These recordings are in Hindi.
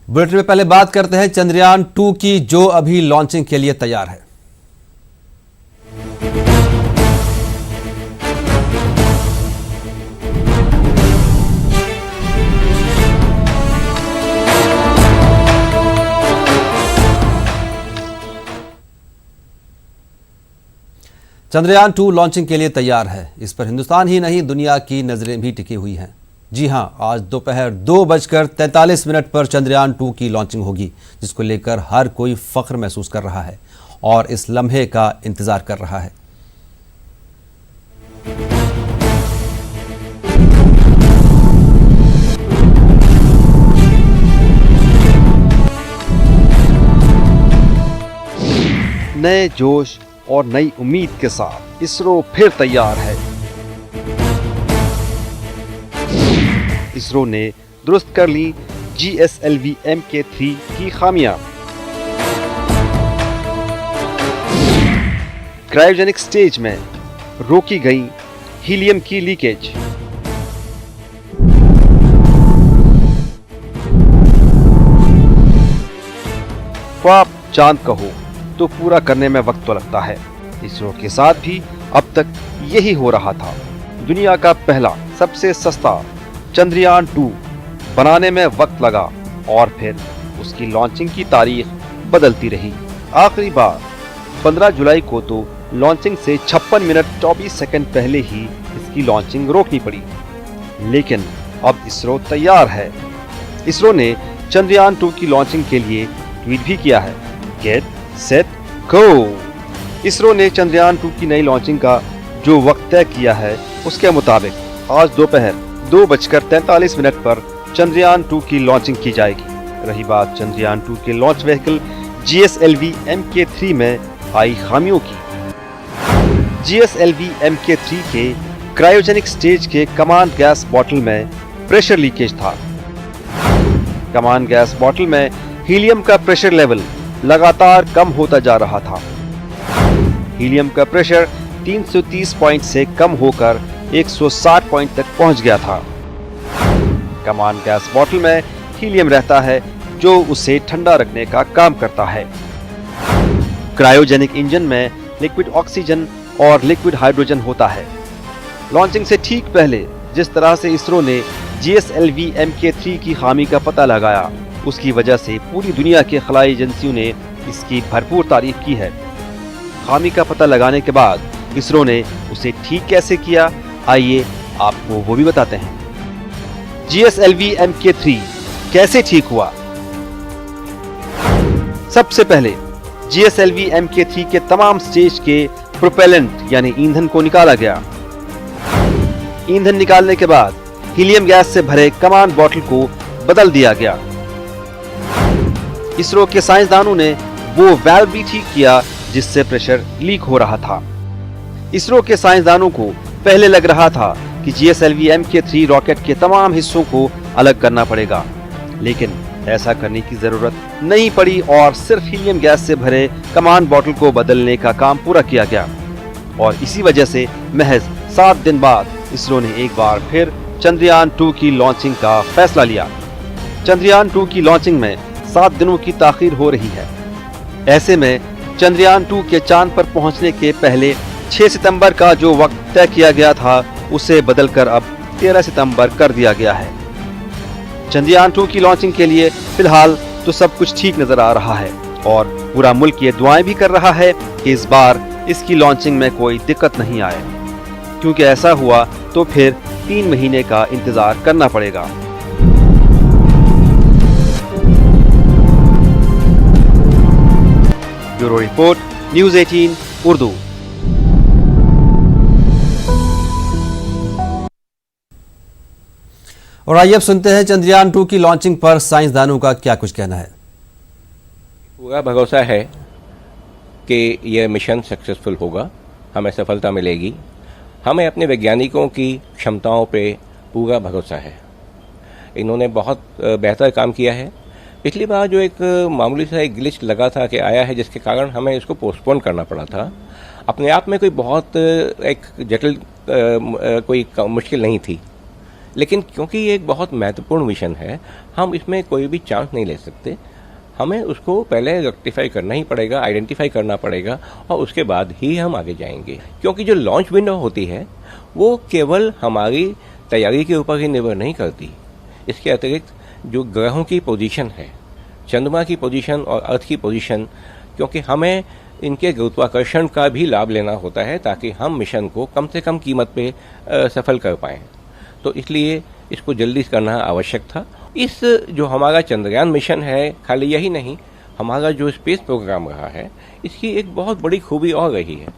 बुलेटिन में पहले बात करते हैं चंद्रयान 2 की, जो अभी लॉन्चिंग के लिए तैयार है। चंद्रयान 2 लॉन्चिंग के लिए तैयार है। इस पर हिंदुस्तान ही नहीं, दुनिया की नजरें भी टिकी हुई हैं। जी हां, आज दोपहर 2:43 पर चंद्रयान 2 की लॉन्चिंग होगी, जिसको लेकर हर कोई फख्र महसूस कर रहा है और इस लम्हे का इंतजार कर रहा है। नए जोश और नई उम्मीद के साथ इसरो फिर तैयार है। इसरो ने दुरुस्त कर ली GSLV Mk3 की खामियां। क्रायोजेनिक स्टेज में रोकी गई हीलियम की लीकेज। ख्वाब चांद का हो तो पूरा करने में वक्त तो लगता है। इसरो के साथ भी अब तक यही हो रहा था। दुनिया का पहला सबसे सस्ता चंद्रयान 2 बनाने में वक्त लगा और फिर उसकी लॉन्चिंग की तारीख बदलती रही। आखिरी बार 15 जुलाई को तो लॉन्चिंग से 56 मिनट 24 सेकंड पहले ही इसकी लॉन्चिंग रोकनी पड़ी। लेकिन अब इसरो तैयार है। इसरो ने चंद्रयान 2 की लॉन्चिंग के लिए ट्वीट भी किया है, गेट सेट गो। इसरो ने चंद्रयान 2 की नई लॉन्चिंग का जो वक्त तय किया है, उसके मुताबिक आज दोपहर 2:43 पर चंद्रयान 2 की लॉन्चिंग की जाएगी। रही बात चंद्रयान 2 के लॉन्च व्हीकल GSLV Mk3 में आई खामियों की। GSLV Mk3 के क्रायोजेनिक स्टेज के कमांड गैस बॉटल में प्रेशर लीकेज था। कमांड गैस बॉटल में हीलियम का प्रेशर लेवल लगातार कम होता जा रहा था। हीलियम का प्रेशर 330 पॉइंट से कम होकर 160 पॉइंट तक पहुंच गया था। कमांड गैस बॉटल में हीलियम रहता है, जो उसे ठंडा रखने का काम करता है। क्रायोजेनिक इंजन में लिक्विड ऑक्सीजन और लिक्विड हाइड्रोजन होता है। लॉन्चिंग से ठीक पहले जिस तरह से इसरो ने GSLV Mk3 की खामी का पता लगाया, उसकी वजह से पूरी दुनिया के खलाई एजेंसियों ने इसकी भरपूर तारीफ की है। खामी का पता लगाने के बाद इसरो ने उसे ठीक कैसे किया, आइए आपको वो भी बताते हैं। GSLV Mk3 कैसे ठीक हुआ? सबसे पहले GSLV Mk3 के तमाम स्टेज के प्रोपेलेंट यानी ईंधन को निकाला गया। ईंधन निकालने के बाद हीलियम गैस से भरे कमांड बॉटल को बदल दिया गया। इसरो के साइंसदानों ने वो वाल्व भी ठीक किया जिससे प्रेशर लीक हो रहा था। इसरो के साइंसदानों को पहले लग रहा था कि GSLV Mk3 रॉकेट के तमाम हिस्सों को अलग करना पड़ेगा, लेकिन ऐसा करने की जरूरत नहीं पड़ी और सिर्फ हीलियम गैस से भरे कमांड बॉटल को बदलने का काम पूरा किया गया। और इसी वजह से महज 7 दिन बाद इसरो ने एक बार फिर चंद्रयान 2 की लॉन्चिंग का फैसला लिया। चंद्रयान 2 की लॉन्चिंग में 7 दिनों की ताखीर हो रही है। ऐसे में चंद्रयान 2 के चांद पर पहुंचने के पहले 6 सितंबर का जो वक्त तय किया गया था, उसे बदलकर अब 13 सितंबर कर दिया गया है। चंद्रयान 2 की लॉन्चिंग के लिए फिलहाल तो सब कुछ ठीक नजर आ रहा है और पूरा मुल्क ये दुआएं भी कर रहा है कि इस बार इसकी लॉन्चिंग में कोई दिक्कत नहीं आए, क्योंकि ऐसा हुआ तो फिर 3 महीने का इंतजार करना पड़ेगा। Bureau report, news 18 Urdu. और आइए अब सुनते हैं चंद्रयान 2 की लॉन्चिंग पर साइंसदानों का क्या कुछ कहना है। पूरा भरोसा है कि यह मिशन सक्सेसफुल होगा, हमें सफलता मिलेगी। हमें अपने वैज्ञानिकों की क्षमताओं पे पूरा भरोसा है। इन्होंने बहुत बेहतर काम किया है। पिछली बार जो एक मामूली सा एक ग्लिच लगा था कि आया है, जिसके कारण हमें इसको पोस्टपोन करना पड़ा था, अपने आप में कोई बहुत एक जटिल कोई मुश्किल नहीं थी। लेकिन क्योंकि ये एक बहुत महत्वपूर्ण मिशन है, हम इसमें कोई भी चांस नहीं ले सकते। हमें उसको पहले रेक्टिफाई करना ही पड़ेगा, आइडेंटिफाई करना पड़ेगा, और उसके बाद ही हम आगे जाएंगे। क्योंकि जो लॉन्च विंडो होती है वो केवल हमारी तैयारी के ऊपर ही निर्भर नहीं करती। इसके अतिरिक्त जो ग्रहों की पोजीशन है, चंद्रमा की पोजीशन और अर्थ की पोजीशन, क्योंकि हमें इनके गुरुत्वाकर्षण का भी लाभ लेना होता है ताकि हम मिशन को कम से कम कीमत पे सफल कर पाएं। तो इसलिए इसको जल्दी करना आवश्यक था। इस जो हमारा चंद्रयान मिशन है, खाली यही नहीं, हमारा जो स्पेस प्रोग्राम रहा है, इसकी एक बहुत बड़ी खूबी और रही है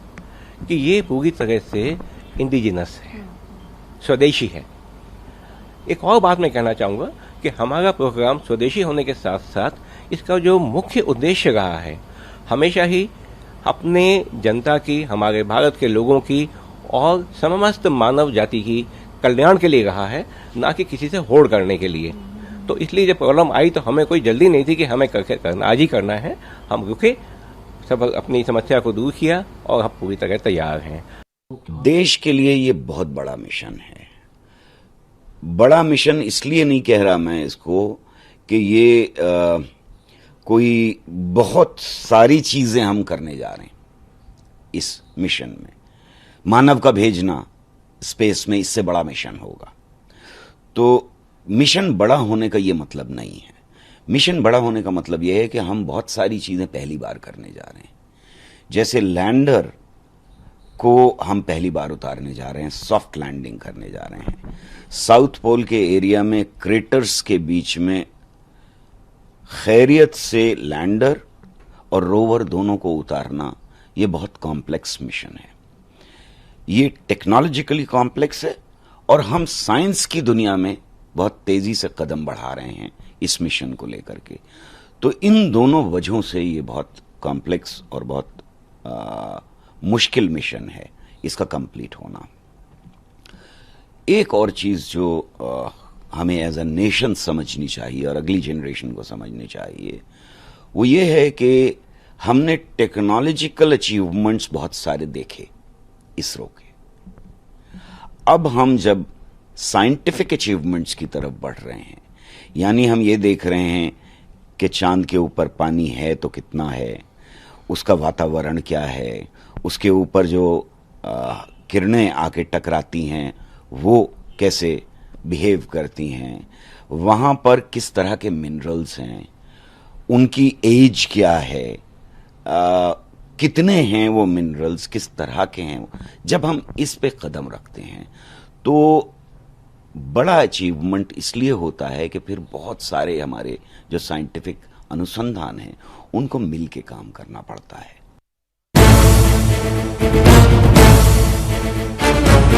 कि ये पूरी तरह से इंडिजिनस है, स्वदेशी है। एक और बात मैं कहना चाहूँगा कि हमारा प्रोग्राम स्वदेशी होने के साथ साथ इसका जो मुख्य उद्देश्य रहा है, हमेशा ही अपने जनता की, हमारे भारत के लोगों की और समस्त मानव जाति की कल्याण के लिए रहा है, ना कि किसी से होड़ करने के लिए। तो इसलिए जब प्रॉब्लम आई तो हमें कोई जल्दी नहीं थी कि हमें करना आज ही करना है। हम रुके, सब अपनी समस्या को दूर किया और हम पूरी तरह तैयार हैं। देश के लिए ये बहुत बड़ा मिशन है। बड़ा मिशन इसलिए नहीं कह रहा मैं इसको कि ये कोई बहुत सारी चीजें हम करने जा रहे हैं इस मिशन में। मानव का भेजना स्पेस में इससे बड़ा मिशन होगा। तो मिशन बड़ा होने का ये मतलब नहीं है। मिशन बड़ा होने का मतलब यह है कि हम बहुत सारी चीजें पहली बार करने जा रहे हैं। जैसे लैंडर को हम पहली बार उतारने जा रहे हैं, सॉफ्ट लैंडिंग करने जा रहे हैं। साउथ पोल के एरिया में क्रेटर्स के बीच में खैरियत से लैंडर और रोवर दोनों को उतारना, ये बहुत कॉम्प्लेक्स मिशन है। ये टेक्नोलॉजिकली कॉम्प्लेक्स है और हम साइंस की दुनिया में बहुत तेजी से कदम बढ़ा रहे हैं इस मिशन को लेकर के। तो इन दोनों वजहों से ये बहुत कॉम्प्लेक्स और बहुत मुश्किल मिशन है इसका कंप्लीट होना। एक और चीज जो हमें एज अ नेशन समझनी चाहिए और अगली जनरेशन को समझनी चाहिए, वो ये है कि हमने टेक्नोलॉजिकल अचीवमेंट्स बहुत सारे देखे इसरो के। अब हम जब साइंटिफिक अचीवमेंट्स की तरफ बढ़ रहे हैं, यानी हम ये देख रहे हैं कि चांद के ऊपर पानी है तो कितना है, उसका वातावरण क्या है, उसके ऊपर जो किरणें आके टकराती हैं वो कैसे बिहेव करती हैं, वहाँ पर किस तरह के मिनरल्स हैं, उनकी एज क्या है, कितने हैं वो मिनरल्स, किस तरह के हैं। जब हम इस पे कदम रखते हैं तो बड़ा अचीवमेंट इसलिए होता है कि फिर बहुत सारे हमारे जो साइंटिफिक अनुसंधान हैं उनको मिल के काम करना पड़ता है।